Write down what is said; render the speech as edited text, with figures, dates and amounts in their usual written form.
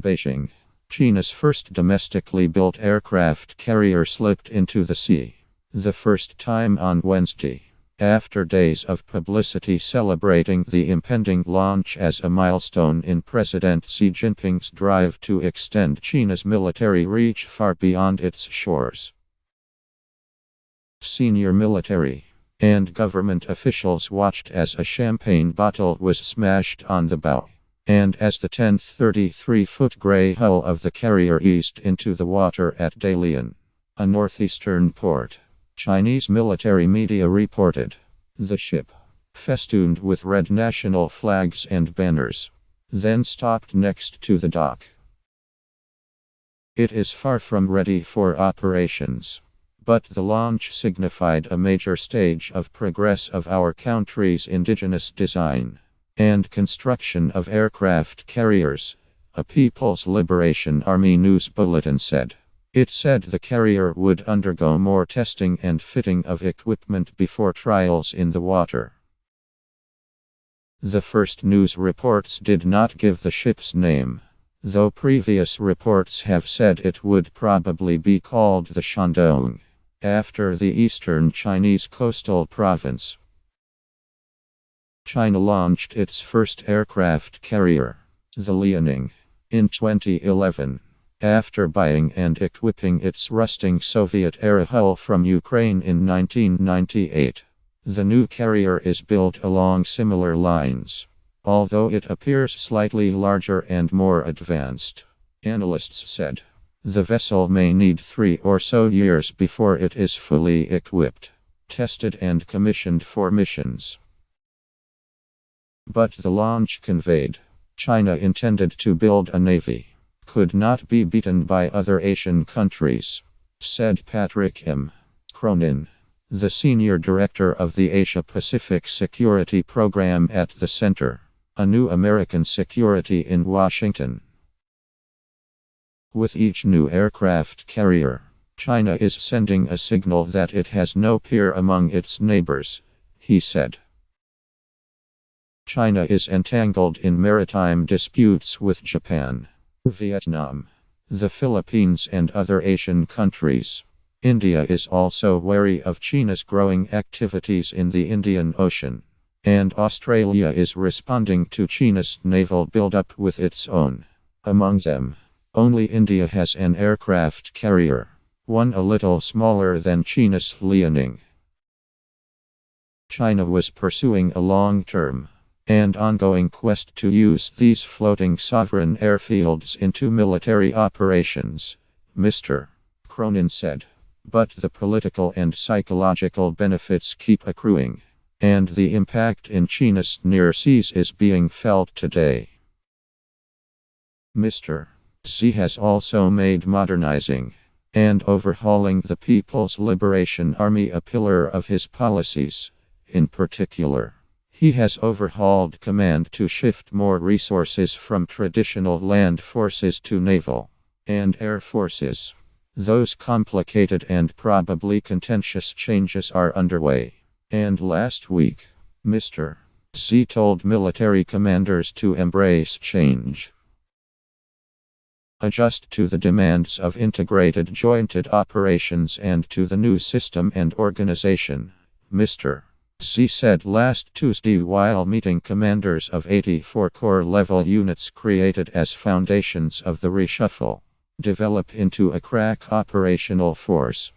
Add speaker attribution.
Speaker 1: Beijing. China's first domestically built aircraft carrier slipped into the sea. The first time on Wednesday. After days of publicity celebrating the impending launch as a milestone in President Xi Jinping's drive to extend China's military reach far beyond its shores. Senior military and government officials watched as a champagne bottle was smashed on the bow, and as the 1033-foot gray hull of the carrier eased into the water at Dalian, a northeastern port. Chinese military media reported. The ship, festooned with red national flags and banners, then stopped next to the dock. It is far from ready for operations, but the launch signified a major stage of progress of our country's indigenous design and construction of aircraft carriers, a People's Liberation Army news bulletin said. It said the carrier would undergo more testing and fitting of equipment before trials in the water. The first news reports did not give the ship's name, though previous reports have said it would probably be called the Shandong, after the eastern Chinese coastal province. China launched its first aircraft carrier, the Liaoning, in 2011. After buying and equipping its rusting Soviet-era hull from Ukraine in 1998, the new carrier is built along similar lines, although it appears slightly larger and more advanced. Analysts said the vessel may need 3 or so years before it is fully equipped, tested and commissioned for missions. But the launch conveyed China intended to build a navy could not be beaten by other Asian countries, said Patrick M. Cronin, the senior director of the Asia-Pacific Security Program at the Center, a New American Security in Washington. With each new aircraft carrier, China is sending a signal that it has no peer among its neighbors, he said. China is entangled in maritime disputes with Japan, Vietnam, the Philippines and other Asian countries. India is also wary of China's growing activities in the Indian Ocean, and Australia is responding to China's naval buildup with its own. Among them, only India has an aircraft carrier, one a little smaller than China's Liaoning. China was pursuing a long-term and ongoing quest to use these floating sovereign airfields into military operations, Mr. Cronin said. But the political and psychological benefits keep accruing, and the impact in China's near seas is being felt today. Mr. Xi has also made modernizing and overhauling the People's Liberation Army a pillar of his policies. In particular, he has overhauled command to shift more resources from traditional land forces to naval and air forces. Those complicated and probably contentious changes are underway. And last week, Mr. Xi told military commanders to embrace change. Adjust to the demands of integrated jointed operations and to the new system and organization, Mr. Xi said last Tuesday while meeting commanders of 84 corps-level units created as foundations of the reshuffle, develop into a crack operational force.